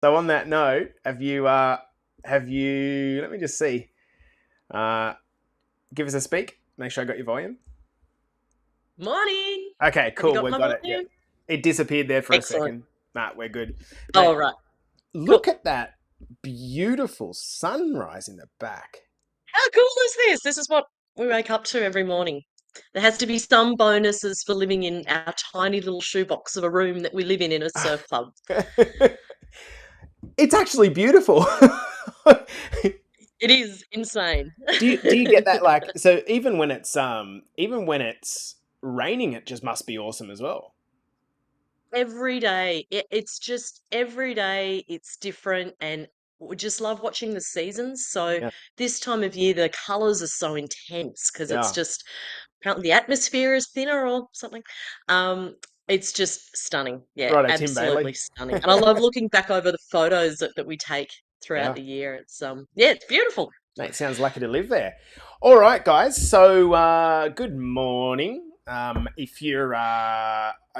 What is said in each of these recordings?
So on that note, have you let me just see. Uh give us a speak. Make sure I got your volume. Morning. Okay, Have you cool. got We've my got it. Yep. volume? It disappeared there for a Excellent. second. Nah, we're good. Mate, All right. look Cool. at that beautiful sunrise in the back. How cool is this? This is what we wake up to every morning. There has to be some bonuses for living in our tiny little shoebox of a room that we live in a surf club. It's actually beautiful. It is insane. Do you get that, like, so even when it's raining it just must be awesome as well. Every day, it's just every day it's different, and we just love watching the seasons. So Yeah. this time of year, the colors are so intense because it's Yeah. just apparently the atmosphere is thinner or something. Um, it's just stunning. Yeah, Righto, Tim absolutely Bailey. stunning. And I love looking back over the photos that we take throughout Yeah. the year. It's yeah, it's beautiful. Mate, sounds lucky to live there. All right, guys. So, good morning. If you're,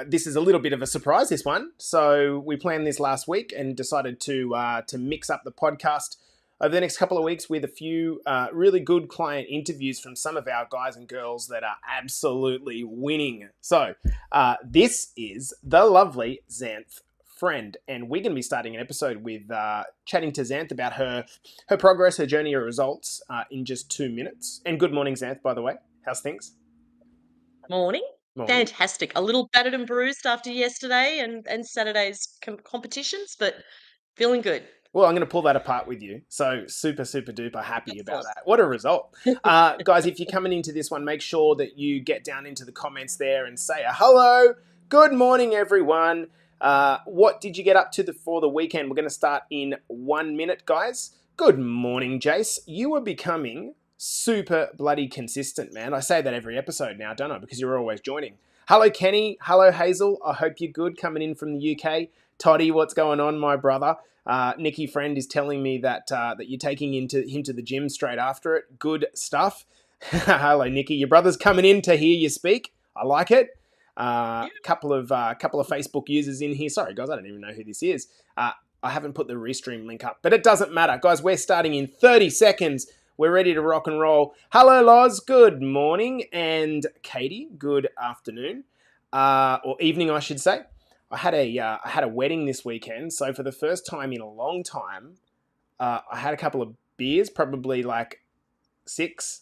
this is a little bit of a surprise. This one. So we planned this last week and decided to mix up the podcast over the next couple of weeks with a few really good client interviews from some of our guys and girls that are absolutely winning. So, this is the lovely Xanthe Friend, and we're going to be starting an episode with chatting to Xanthe about her progress, her journey, her results in just 2 minutes. And good morning, Xanthe, by the way. How's things? Morning. Morning. Fantastic. A little battered and bruised after yesterday and Saturday's competitions, but feeling good. Well, I'm going to pull that apart with you. So super, super duper happy about Excellent. that. What a result. Guys, if you're coming into this one, make sure that you get down into the comments there and say a hello. Good morning, everyone. What did you get up to for the weekend? We're going to start in 1 minute, guys. Good morning, Jace. You are becoming super bloody consistent, man. I say that every episode now, don't I? Because you're always joining. Hello, Kenny. Hello, Hazel. I hope you're good coming in from the UK. Toddy, what's going on, my brother? Nikki Friend is telling me that you're taking him to the gym straight after it. Good stuff. Hello, Nikki. Your brother's coming in to hear you speak. I like it. Yeah. Couple of Facebook users in here. Sorry, guys, I don't even know who this is. I haven't put the restream link up, but it doesn't matter, guys. We're starting in 30 seconds. We're ready to rock and roll. Hello, Loz. Good morning, and Katie. Good afternoon, or evening, I should say. I had a wedding this weekend, so for the first time in a long time, I had a couple of beers, probably like six,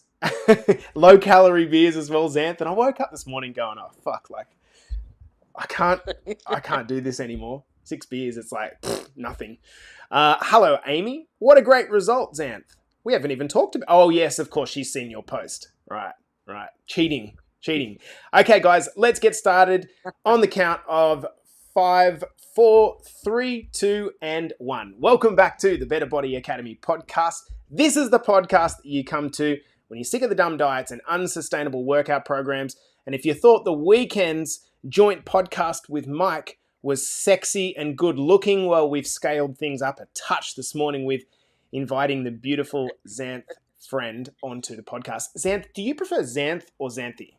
low calorie beers as well, Xanth. And I woke up this morning going, "Oh fuck! Like I can't, I can't do this anymore." 6 beers, it's like nothing. Hello, Amy. What a great result, Xanth. We haven't even talked about. Oh yes, of course she's seen your post. Right, right. Cheating, cheating. Okay, guys, let's get started on the count of five, four, three, two, and one. Welcome back to the Better Body Academy podcast. This is the podcast that you come to when you're sick of the dumb diets and unsustainable workout programs. And if you thought the weekend's joint podcast with Mike was sexy and good looking, well, we've scaled things up a touch this morning with inviting the beautiful Xanthe Friend onto the podcast. Xanthe, do you prefer Xanthe or Xanthe?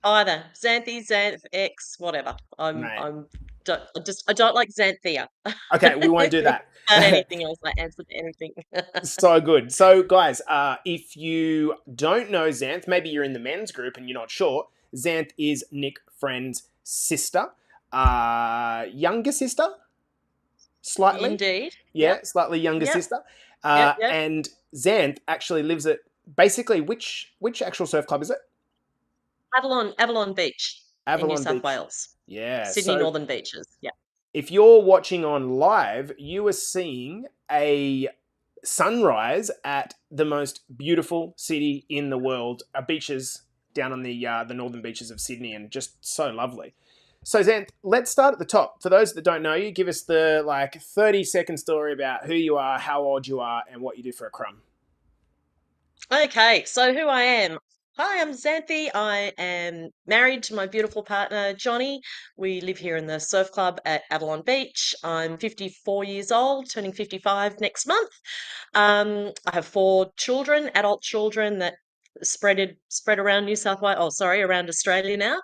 Either Xanthe, Xanth, X, whatever. Mate. I don't like Xanthea. Okay, we won't do that. About anything else, I answer to anything. So good. So, guys, if you don't know Xanthe, maybe you're in the men's group and you're not sure. Xanthe is Nick Friend's sister, younger sister, slightly. Indeed. Yeah, Yep. slightly younger Yep. sister. Yep. Yep. And Xanthe actually lives at basically which actual surf club is it? Avalon Beach in New Avalon South Beach. Wales. Yeah. Sydney So Northern Beaches. Yeah. if you're watching on live, you are seeing a sunrise at the most beautiful city in the world, beaches down on the northern beaches of Sydney, and just so lovely. So Xanth, let's start at the top. For those that don't know you, give us the 30-second story about who you are, how old you are, and what you do for a crumb. Okay, so who I am. Hi, I'm Xanthe. I am married to my beautiful partner, Johnny. We live here in the surf club at Avalon Beach. I'm 54 years old, turning 55 next month. I have four children, adult children that spread around New South Wales. Oh, sorry, around Australia now.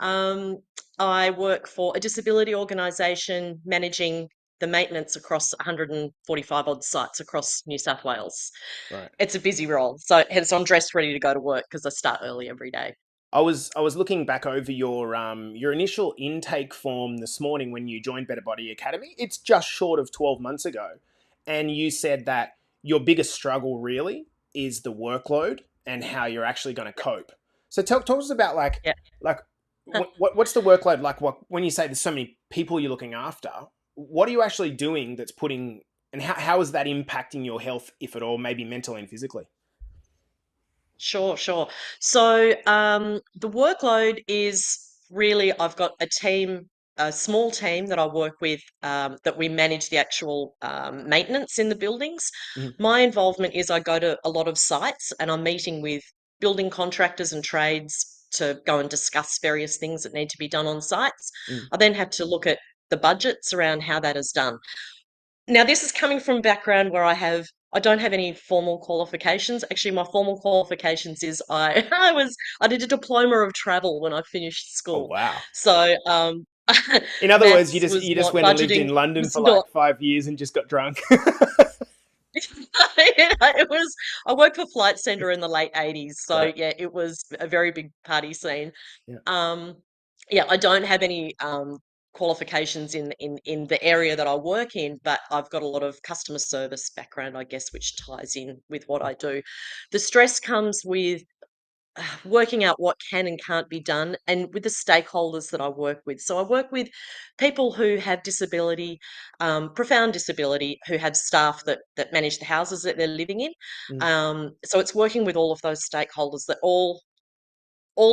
Um, I work for a disability organisation managing the maintenance across 145 odd sites across New South Wales. Right. It's a busy role, so hence I'm dressed ready to go to work because I start early every day. I was looking back over your initial intake form this morning when you joined Better Body Academy. It's just short of 12 months ago, and you said that your biggest struggle really is the workload and how you're actually going to cope. So talk to us about Yeah. like what's the workload like? What when you say there's so many people you're looking after, what are you actually doing that's putting and how is that impacting your health, if at all, maybe mentally and physically? Sure, sure. So the workload is really, I've got a team, a small team that I work with, that we manage the actual maintenance in the buildings. Mm, My involvement is I go to a lot of sites and I'm meeting with building contractors and trades to go and discuss various things that need to be done on sites. mm. I then have to look at the budgets around how that is done. Now, this is coming from a background where I don't have any formal qualifications. Actually, my formal qualifications is I did a diploma of travel when I finished Oh school. wow. So In other words, maths was you just not, went and lived budgeting in London was for not. like 5 years and just got drunk. It was, I worked for Flight Centre in the late 80s. So Right. yeah, it was a very big party scene. Yeah. Um, yeah, I don't have any qualifications in the area that I work in, but I've got a lot of customer service background, I guess, which ties in with what I do. The stress comes with working out what can and can't be done, and with the stakeholders that I work with. So I work with people who have disability, profound disability, who have staff that manage the houses that they're living in. Mm, So it's working with all of those stakeholders that all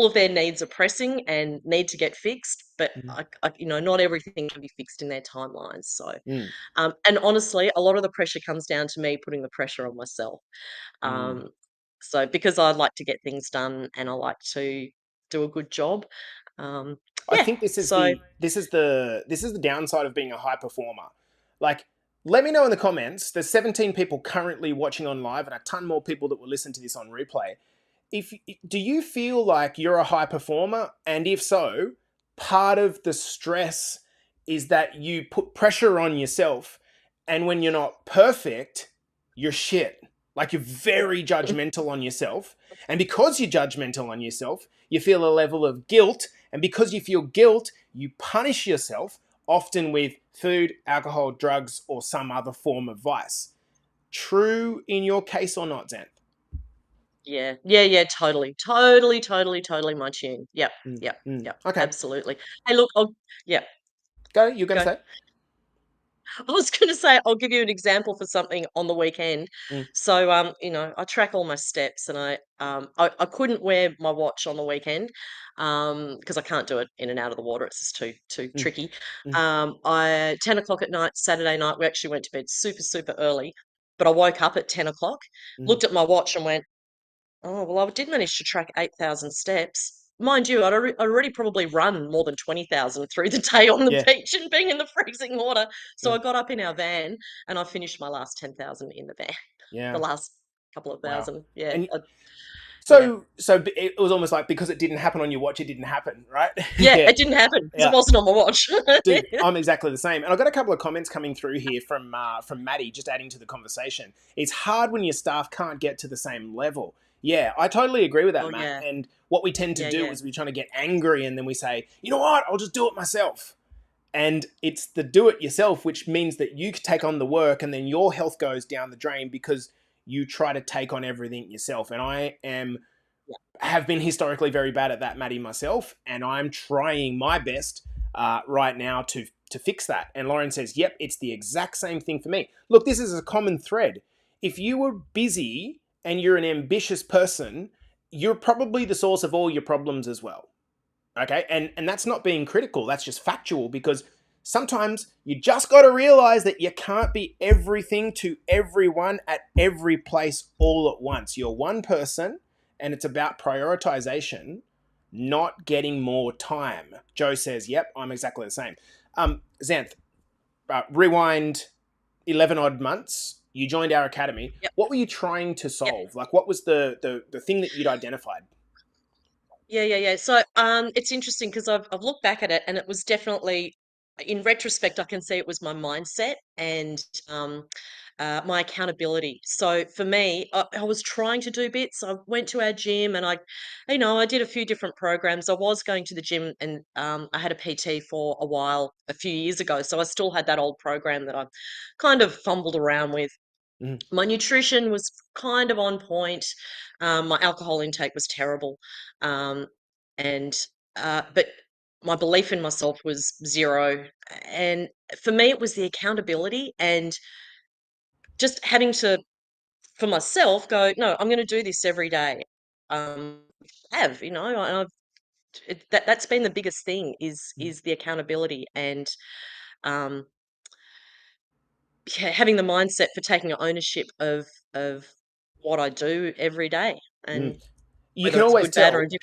of their needs are pressing and need to get fixed, but mm, not everything can be fixed in their timelines. So, mm, and honestly, a lot of the pressure comes down to me putting the pressure on myself. mm. Um, so because I like to get things done and I like to do a good job. Um, I yeah. think So this is the downside of being a high performer. Like, let me know in the comments. There's 17 people currently watching on live, and a ton more people that will listen to this on replay. If do you feel like you're a high performer, and if so, part of the stress is that you put pressure on yourself, and when you're not perfect, you're shit. Like you're very judgmental on yourself, and because you're judgmental on yourself, you feel a level of guilt, and because you feel guilt, you punish yourself, often with food, alcohol, drugs, or some other form of vice. True in your case or not, Xanth? yeah, yeah, yeah, totally, totally, totally, totally my tune. Yep, Mm, yep, mm. yep, Okay, absolutely. Hey, look, yeah, go. You're going to go. say? I was going to say I'll give you an example for something on the weekend. Mm, So, I track all my steps, and I couldn't wear my watch on the weekend, because I can't do it in and out of the water. It's just too mm, tricky. mm, 10 o'clock at night, Saturday night, we actually went to bed super super early, but I woke up at 10 o'clock, mm. looked at my watch, and went, oh, well, I did manage to track 8,000 steps. Mind you, I'd already probably run more than 20,000 through the day on the Yeah, beach and being in the freezing water. So yeah, I got up in our van and I finished my last 10,000 in the van. The yeah. last couple of Wow. thousand. Yeah. And Yeah. so it was almost like because it didn't happen on your watch, it didn't happen, right? Yeah. Yeah, It didn't happen because it yeah. wasn't on my watch. Dude, I'm exactly the same. And I've got a couple of comments coming through here from Maddie, just adding to the conversation. It's hard when your staff can't get to the same level. Yeah, I totally agree with that, Oh, Matt. yeah. And what we tend to Yeah. do Yeah. is we trying to get angry and then we say, you know what, I'll just do it myself. And it's the do it yourself, which means that you take on the work and then your health goes down the drain because you try to take on everything yourself. And I am Yeah. have been historically very bad at that, Maddie, myself, and I'm trying my best right now to fix that. And Lauren says, "Yep, it's the exact same thing for me." Look, this is a common thread. If you were busy and you're an ambitious person, you're probably the source of all your problems as well. Okay, and that's not being critical. That's just factual because sometimes you just got to realize that you can't be everything to everyone at every place all at once. You're one person, and it's about prioritization, not getting more time. Joe says, "Yep, I'm exactly the same." Xanth, rewind 11 odd months. You joined our academy. Yep. What were you trying to Yep. solve? Like, what was the thing that you'd identified? Yeah, yeah, yeah. So, it's interesting because I've looked back at it, and it was definitely in retrospect, I can see it was my mindset and my accountability. So for me, I was trying to do bits. I went to our gym and I did a few different programs. I was going to the gym and I had a PT for a while, a few years ago. So I still had that old program that I kind of fumbled around with. Mhm. My nutrition was kind of on point. My alcohol intake was terrible. Um, and but my belief in myself was zero. And for me, it was the accountability and just having to, for myself, go, no, I'm going to do this every day. Um, and that's been the biggest thing is the accountability and um, yeah, having the mindset for taking ownership of what I do every day, Mm. and You whether can it's always good, bad, or tell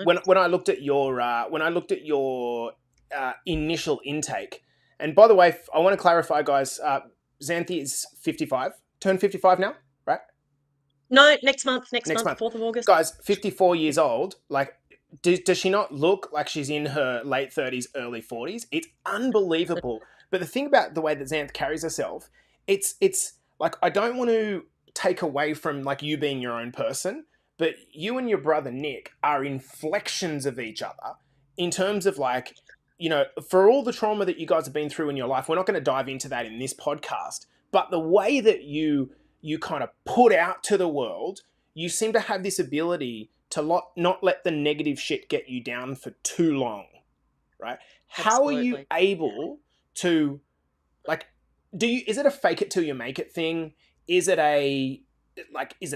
indifferent. when I looked at your initial intake. And by the way, I want to clarify, guys. Xanthe is 55, turned 55 now, right? No, next Next month, month. 4th of August. Guys, 54 years old. Like, does she not look like she's in her late 30s, early 40s? It's unbelievable. But the thing about the way that Xanth carries herself, it's like, I don't want to take away from like you being your own person, but you and your brother Nick are inflections of each other in terms of like, for all the trauma that you guys have been through in your life. We're not going to dive into that in this podcast, but the way that you kind of put out to the world, you seem to have this ability to not let the negative shit get you down for too long, right? How are you Absolutely. able to, like, is it a fake it till you make it thing? Is it a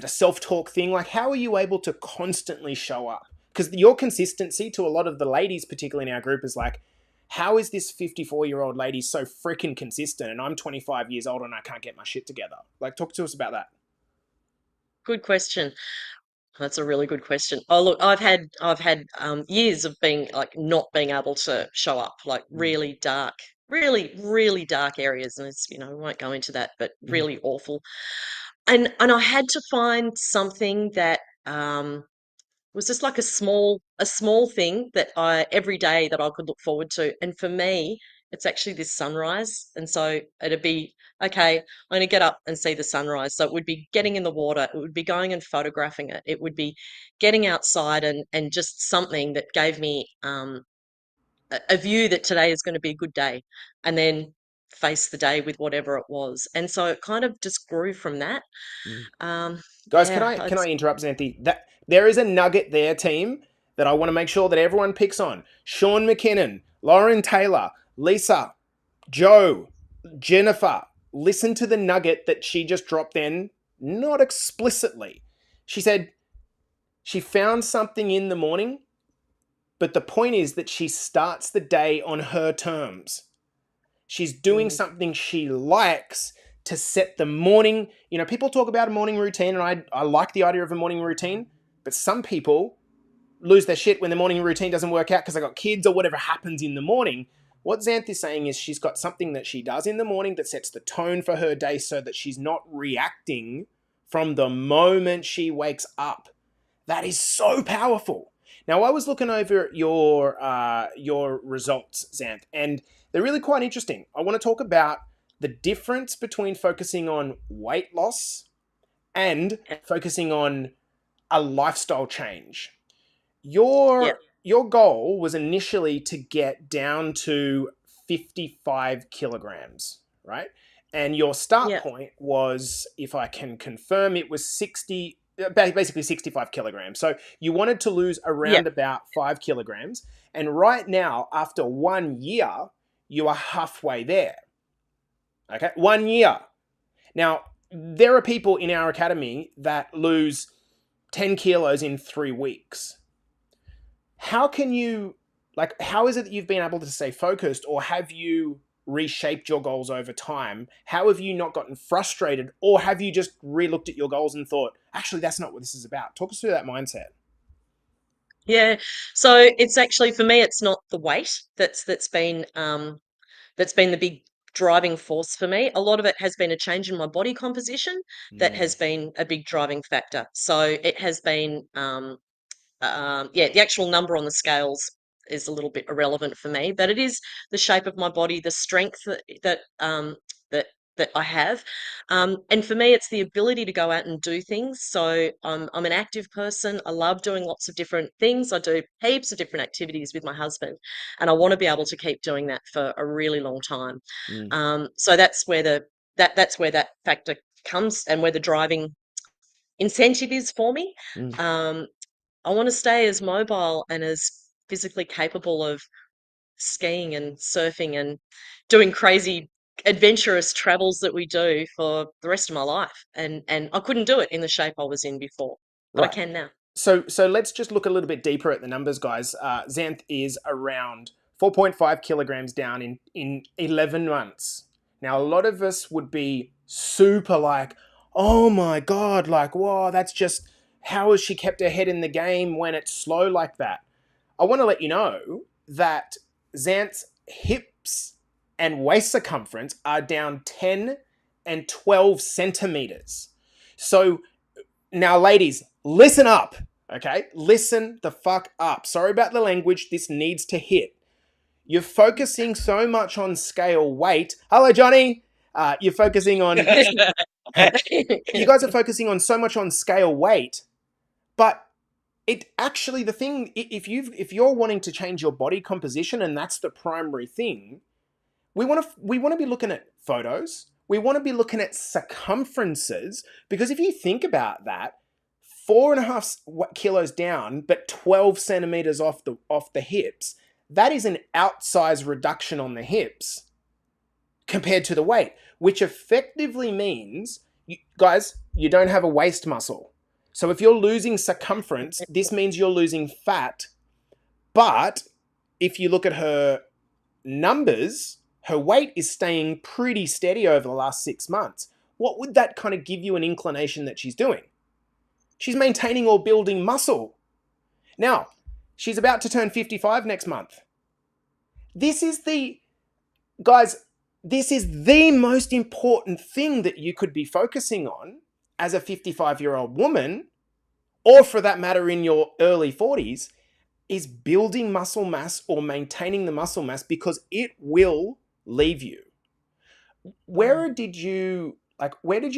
self-talk thing? Like, how are you able to constantly show up? Because your consistency to a lot of the ladies, particularly in our group, is like, how is this 54-year-old lady so freaking consistent and I'm 25 years old and I can't get my shit together? Like, talk to us about that. Good question. That's a really good question. Oh, look, I've had years of being like not being able to show up, like Mm. really dark, really, really dark areas, and we won't go into that, but Mhm. really awful. And I had to find something that was just like a small thing that I every day that I could look forward to. And for me, it's actually this sunrise. And so it'd be, okay, I'm going to get up and see the sunrise. So it would be getting in the water, it would be going and photographing it, it would be getting outside and just something that gave me a view that today is going to be a good day, and then face the day with whatever it was. And so it kind of just grew from that. Mm. Guys, can Yeah, I interrupt, Xanthi? That there is a nugget there, team, that I want to make sure that everyone picks on. Sean McKinnon, Lauren Taylor, Lisa, Joe, Jennifer. Listen to the nugget that she just dropped in, not explicitly. She said she found something in the morning, but the point is that she starts the day on her terms. She's doing mm, something she likes to set the morning. People talk about a morning routine, and I like the idea of a morning routine, but some people lose their shit when the morning routine doesn't work out because they got kids or whatever happens in the morning. What Xanth is saying is she's got something that she does in the morning that sets the tone for her day so that she's not reacting from the moment she wakes up. That is so powerful. Now, I was looking over your results, Xanth, and they're really quite interesting. I want to talk about the difference between focusing on weight loss and yeah, focusing on a lifestyle change. yeah, Your goal was initially to get down to 55 kilograms, right? And your start yeah, point was, if I can confirm, it was basically 65 kilograms. So you wanted to lose yeah, around about 5 kilograms. And right now, after 1 year, you are halfway there. Okay, 1 year. Now, there are people in our academy that lose 10 kilos in 3 weeks. How can you, like, how is it that you've been able to stay focused, or have you reshaped your goals over time? How have you not gotten frustrated, or have you just re-looked at your goals and thought, actually, that's not what this is about? Talk us through that mindset. yeah. So it's actually for me, it's not the weight that's been the big driving force for me. A lot of it has been a change in my body composition that Mm. has been a big driving factor. So it has been, yeah, the actual number on the scales. is a little bit irrelevant for me, but it is the shape of my body, the strength that that I have. And for me, it's the ability to go out and do things. So I'm an active person. I love doing lots of different things. I do heaps of different activities with my husband, and I want to be able to keep doing that for a really long time. Mm, So that's where that's where that factor comes, and where the driving incentive is for me. mm. Um, I want to stay as mobile and as physically capable of skiing and surfing and doing crazy adventurous travels that we do for the rest of my life. And I couldn't do it in the shape I was in before, but I Right. can now. So let's just look a little bit deeper at the numbers, guys. Xanth is around 4.5 kilograms down in 11 months. Now, a lot of us would be super like, oh my God, like, whoa, that's just, how has she kept her head in the game when it's slow like that? I want to let you know that Xanth's hips and waist circumference are down 10 and 12 centimeters. So now, ladies, listen up. Okay? Listen the fuck up. Sorry about the language. This needs to hit. You're focusing so much on scale weight. Hello, Johnny. You're focusing on. You guys are focusing on so much on scale weight, but it actually, the thing, if you're wanting to change your body composition and that's the primary thing, we want to be looking at photos. We want to be looking at circumferences, because if you think about that, 4.5 kilos down, but 12 centimeters off the hips, that is an outsized reduction on the hips compared to the weight, which effectively means, guys, you don't have a waist muscle. So if you're losing circumference, this means you're losing fat. But if you look at her numbers, her weight is staying pretty steady over the last 6 months. What would that kind of give you an inclination that she's doing? She's maintaining or building muscle. Now, she's about to turn 55 next month. This is the, guys, this is the most important thing that you could be focusing on as a 55-year-old woman, or for that matter in your early 40s, is building muscle mass or maintaining the muscle mass, because it will leave you. Mm. Where did you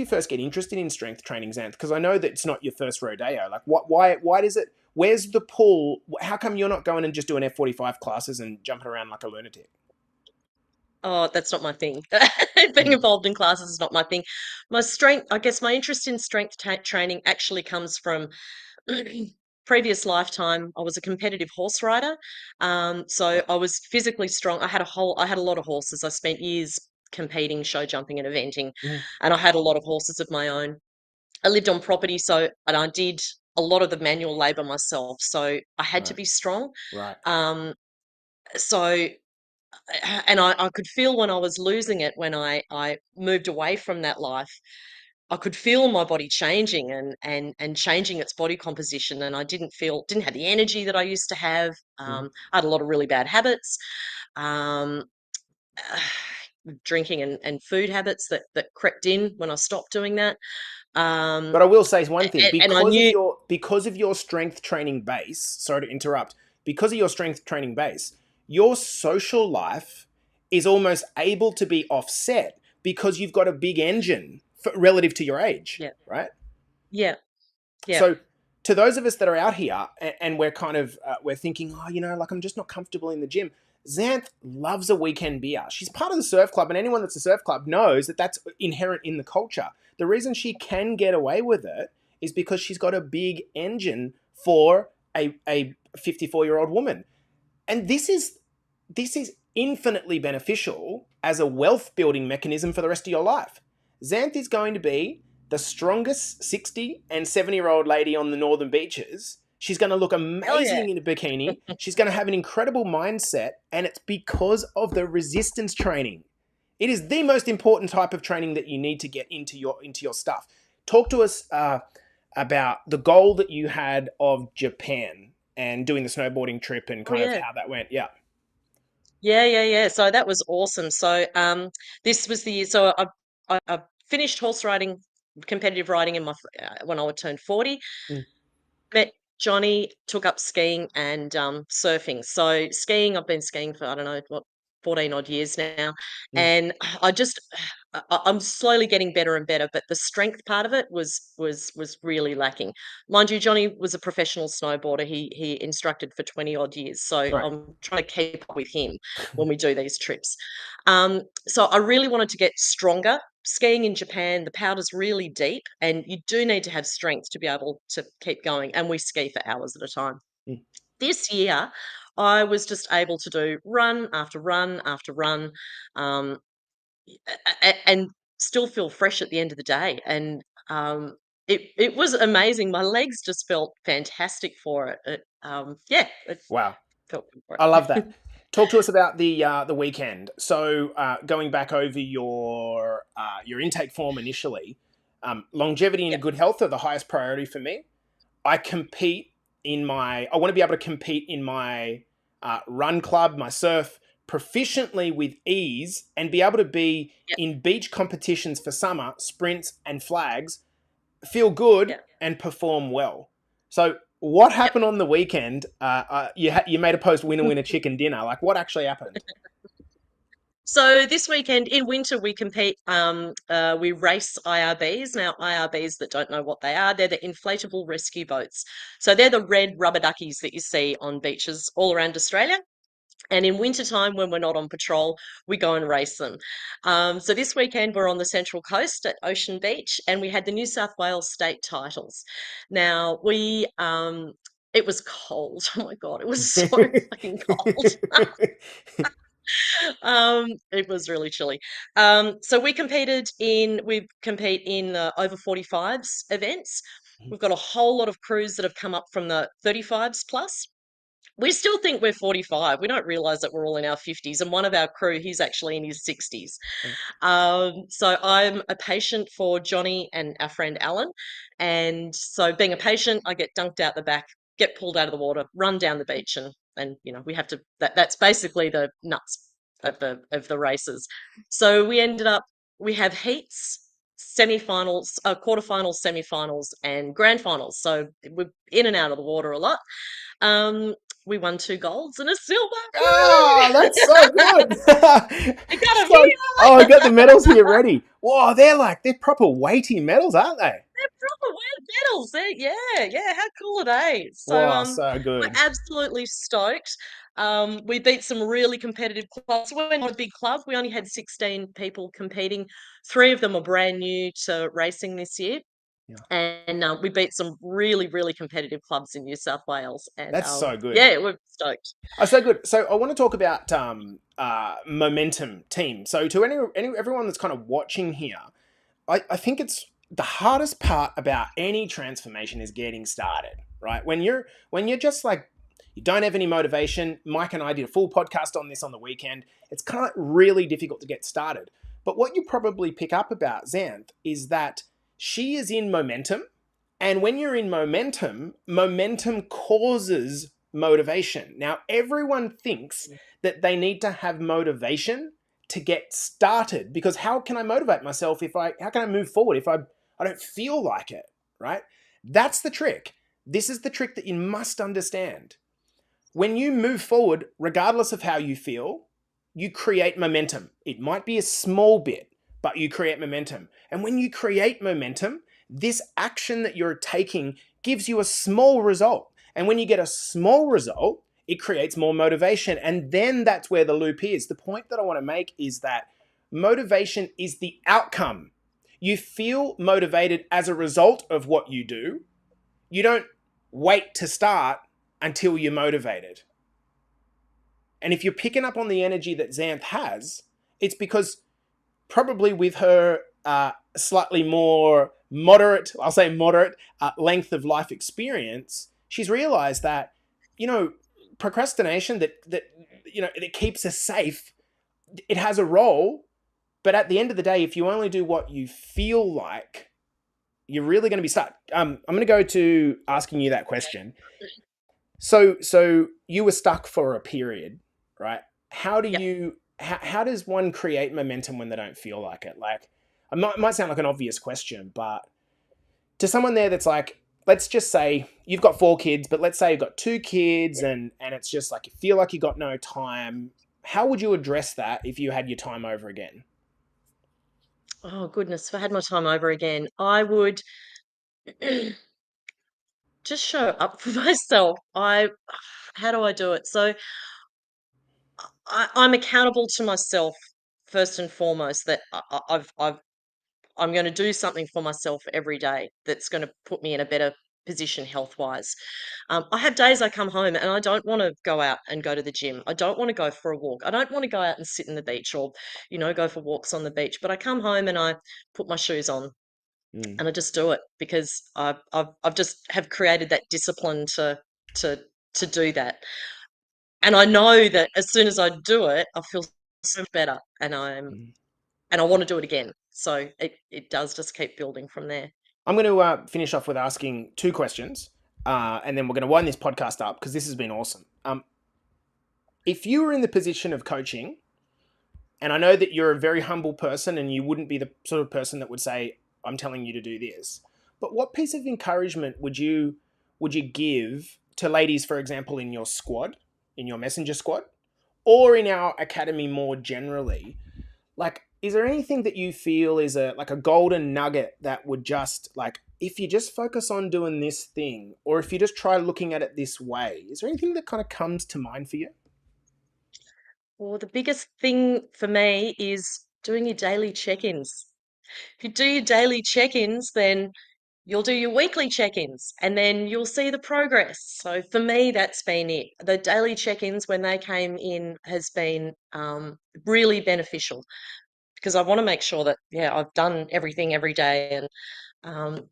first get interested in strength training, Xanth? Because I know that it's not your first rodeo. Like, why does it, where's the pull? How come you're not going and just doing F45 classes and jumping around like a lunatic? Oh, that's not my thing. Being Mm, involved in classes is not my thing. My strength, I guess, my interest in strength training actually comes from previous lifetime. I was a competitive horse rider, so right. I was physically strong. I had a lot of horses. I spent years competing, show jumping, and eventing, Mm, and I had a lot of horses of my own. I lived on property, and I did a lot of the manual labor myself. So I had to right. be strong. Right. Um, so and I could feel when I was losing it, when I moved away from that life, I could feel my body changing and changing its body composition, and I didn't have the energy that I used to have. Mm. I had a lot of really bad habits, um, drinking and food habits that crept in when I stopped doing that. Um, But I will say one thing, and I knew, because of your strength training base, sorry to interrupt, because of your strength training base, your social life is almost able to be offset because you've got a big engine relative to your age, yeah, right? yeah, yeah, So to those of us that are out here and we're kind of we're thinking, oh, like, I'm just not comfortable in the gym. Xanth loves a weekend beer. She's part of the surf club, and anyone that's a surf club knows that that's inherent in the culture. The reason she can get away with it is because she's got a big engine for a 54-year-old woman. And this is infinitely beneficial as a wealth building mechanism for the rest of your life. Xanth is going to be the strongest 60 and 70-year-old lady on the northern beaches. She's going to look hell yeah. amazing in a bikini. She's going to have an incredible mindset, and it's because of the resistance training. It is the most important type of training that you need to get into your stuff. Talk to us about the goal that you had of Japan and doing the snowboarding trip and Oh kind of yeah. how that went. Yeah. Yeah, yeah, yeah. So that was awesome. So this was the year. So I finished horse riding, competitive riding in when I would turn 40. Mm. Johnny took up skiing and surfing. So skiing, I've been skiing for I don't know what 14 odd years now, Mm. and I just I'm slowly getting better and better. But the strength part of it was really lacking. Mind you, Johnny was a professional snowboarder. He instructed for 20 odd years, so Right. I'm trying to keep up with him when we do these trips. So I really wanted to get stronger. Skiing in Japan, the powder's really deep, and you do need to have strength to be able to keep going. And we ski for hours at a time. Mm. This year, I was just able to do run after run after run, um, and still feel fresh at the end of the day. And it was amazing. My legs just felt fantastic for it. Yeah, it Wow. felt good for I love it. that. Talk to us about the weekend. So going back over your intake form initially, longevity Yeah, and good health are the highest priority for me. I compete I want to be able to compete in my run club, my surf proficiently with ease, and be able to be yeah, in beach competitions for summer, sprints and flags, feel good yeah, and perform well. So, what yeah. happened on the weekend? You made a post winner chicken dinner. Like, what actually happened? So this weekend in winter we compete. We race IRBs. Now IRBs that don't know what they are, they're the inflatable rescue boats. So they're the red rubber duckies that you see on beaches all around Australia. And in wintertime, when we're not on patrol, we go and race them. So this weekend, we're on the Central Coast at Ocean Beach, and we had the New South Wales state titles. Now, it was cold. Oh my God, it was so fucking cold. It was really chilly. So we compete in over 45s events. We've got a whole lot of crews that have come up from the 35s plus. We still think we're 45. We don't realize that we're all in our 50s. And one of our crew, he's actually in his 60s. So I'm a patient for Johnny and our friend Alan. And so being a patient, I get dunked out the back, get pulled out of the water, run down the beach, and we have to that's basically the nuts of the races. So we have heats, semi-finals, quarterfinals, semi-finals, and grand finals. So we're in and out of the water a lot. Um, we won 2 golds and a silver. Ah, Woo! that's so good. I got 'em So, here. oh, I got the medals here ready. Whoa, they're proper weighty medals, aren't they? They're proper world medals. Yeah, yeah. How cool are they? So Wow, so we're good. absolutely stoked. We beat some really competitive clubs. We're not a big club. We only had 16 people competing. 3 of them are brand new to racing this year. Yeah, And we beat some really, really competitive clubs in New South Wales. And that's so good. yeah, we're stoked. Oh, so good. So I want to talk about momentum team. So to everyone that's kind of watching here, I think it's the hardest part about any transformation is getting started, right? When you're just like you don't have any motivation. Mike and I did a full podcast on this on the weekend. It's kind of really difficult to get started. But what you probably pick up about Xanthe is that she is in momentum. And when you're in momentum, momentum causes motivation. Now, everyone thinks that they need to have motivation to get started because how can I motivate myself how can I move forward if I don't feel like it, right? That's the trick. This is the trick that you must understand. When you move forward, regardless of how you feel, you create momentum. It might be a small bit, but you create momentum. And when you create momentum, this action that you're taking gives you a small result. And when you get a small result, it creates more motivation. And then that's where the loop is. The point that I want to make is that motivation is the outcome. You feel motivated as a result of what you do. You don't wait to start until you're motivated. And if you're picking up on the energy that Xanthe has, it's because probably with her slightly more I'll say moderate length of life experience, she's realized that, procrastination that it keeps us safe, it has a role, but at the end of the day, if you only do what you feel like, you're really going to be stuck. I'm going to go to asking you that question. So you were stuck for a period, right? How do Yep. you how does one create momentum when they don't feel like it? Like, it might sound like an obvious question, but to someone there that's like let's just say you've got 4 kids, but let's say you've got 2 kids and it's just like you feel like you got no time. How would you address that if you had your time over again? Oh goodness, if I had my time over again, I would just show up for myself. How do I do it? So I'm accountable to myself first and foremost. That I'm going to do something for myself every day that's going to put me in a better position health wise. I have days I come home and I don't want to go out and go to the gym. I don't want to go for a walk. I don't want to go out and sit in the beach or, go for walks on the beach. But I come home and I put my shoes on Mm. and I just do it because I've just have created that discipline to to do that. And I know that as soon as I do it, I feel so much better Mm. and I want to do it again. So it does just keep building from there. I'm going to finish off with asking 2 questions, and then we're going to wind this podcast up because this has been awesome. If you were in the position of coaching, and I know that you're a very humble person and you wouldn't be the sort of person that would say, I'm telling you to do this, but what piece of encouragement would you give to ladies, for example, in your squad, in your messenger squad, or in our academy more generally? Like, is there anything that you feel is a like a golden nugget that would just like, if you just focus on doing this thing, or if you just try looking at it this way, is there anything that kind of comes to mind for you? Well, the biggest thing for me is doing your daily check-ins. If you do your daily check-ins, then you'll do your weekly check-ins and then you'll see the progress. So for me, that's been it. The daily check-ins when they came in has been really beneficial because I want to make sure that, yeah, I've done everything every day. And um,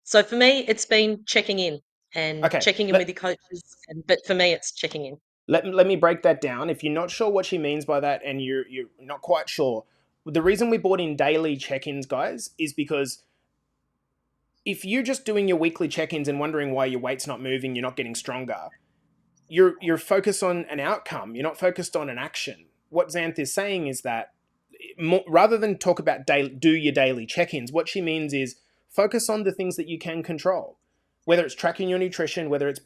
so for me, it's been checking in and Okay, checking in with your coaches. But for me, it's checking in. let me break that down. If you're not sure what she means by that and you're not quite sure, the reason we brought in daily check-ins, guys, is because if you're just doing your weekly check-ins and wondering why your weight's not moving, you're not getting stronger, you're focused on an outcome. You're not focused on an action. What Xanth is saying is that rather than talk about do your daily check-ins, what she means is focus on the things that you can control. Whether it's tracking your nutrition, whether it's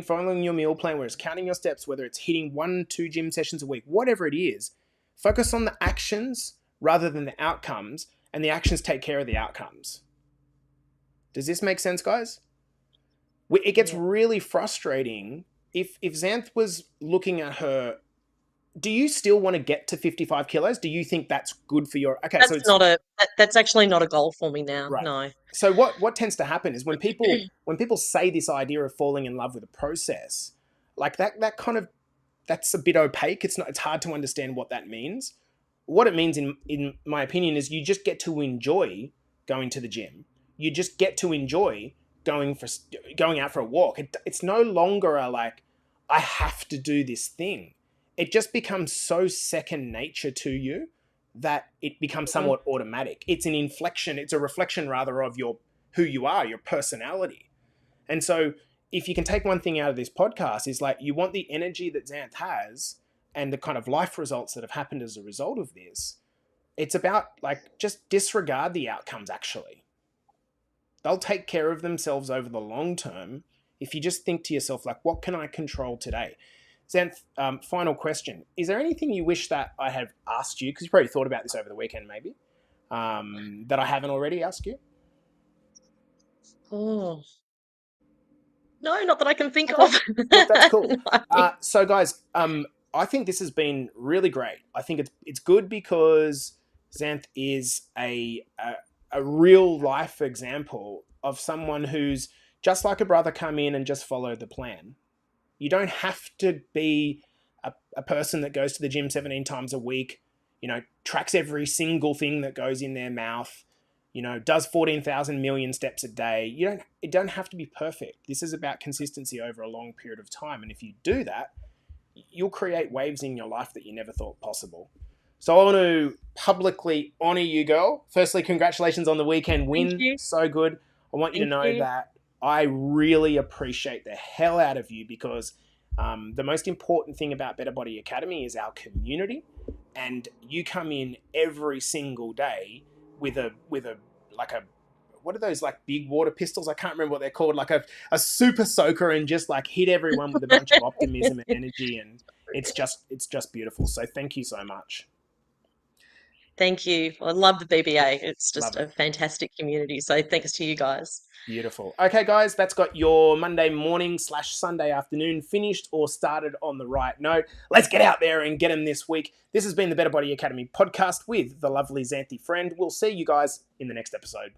following your meal plan, whether it's counting your steps, whether it's hitting 1, 2 gym sessions a week, whatever it is, focus on the actions rather than the outcomes, and the actions take care of the outcomes. Does this make sense, guys? It gets Yeah. really frustrating if Xanth was looking at her. Do you still want to get to 55 kilos? Do you think that's good for your? Okay, so it's That's actually not a goal for me now. right. No. So what tends to happen is when people say this idea of falling in love with a process, like that kind of, that's a bit opaque. It's hard to understand what that means. What it means in my opinion is you just get to enjoy going to the gym. You just get to enjoy going out for a walk. It's no longer a like, I have to do this thing. It just becomes so second nature to you that it becomes Mhm. somewhat automatic. It's an inflection, it's a reflection rather of your who you are, your personality. And so if you can take one thing out of this podcast is like, you want the energy that Xanth has and the kind of life results that have happened as a result of this. It's about like, just disregard the outcomes. Actually, they'll take care of themselves over the long term if you just think to yourself like, what can I control today? Xanth, final question: is there anything you wish that I have asked you, because you probably thought about this over the weekend maybe, that I haven't already asked you? Oh, no, not that I can think Okay. of. Look, that's cool. No. So, guys, I think this has been really great. I think it's good because Xanth is a real life example of someone who's just like a brother, come in and just follow the plan. You don't have to be a person that goes to the gym 17 times a week, tracks every single thing that goes in their mouth, does 14,000 million steps a day. It don't have to be perfect. This is about consistency over a long period of time. And if you do that, you'll create waves in your life that you never thought possible. So I want to publicly honor you, girl. Firstly, congratulations on the weekend Thank win. you. So good. I want you to Thank know you. that I really appreciate the hell out of you because the most important thing about Better Body Academy is our community, and you come in every single day with a like a what are those like big water pistols? I can't remember what they're called. Like a super soaker and just like hit everyone with a bunch of optimism and energy. And it's just beautiful. So thank you so much. Thank you. I love the BBA. It's Love just it. a fantastic community. So thanks to you guys. Beautiful. Okay, guys, that's got your Monday morning / Sunday afternoon finished or started on the right note. Let's get out there and get them this week. This has been the Better Body Academy podcast with the lovely Xanthe friend. We'll see you guys in the next episode.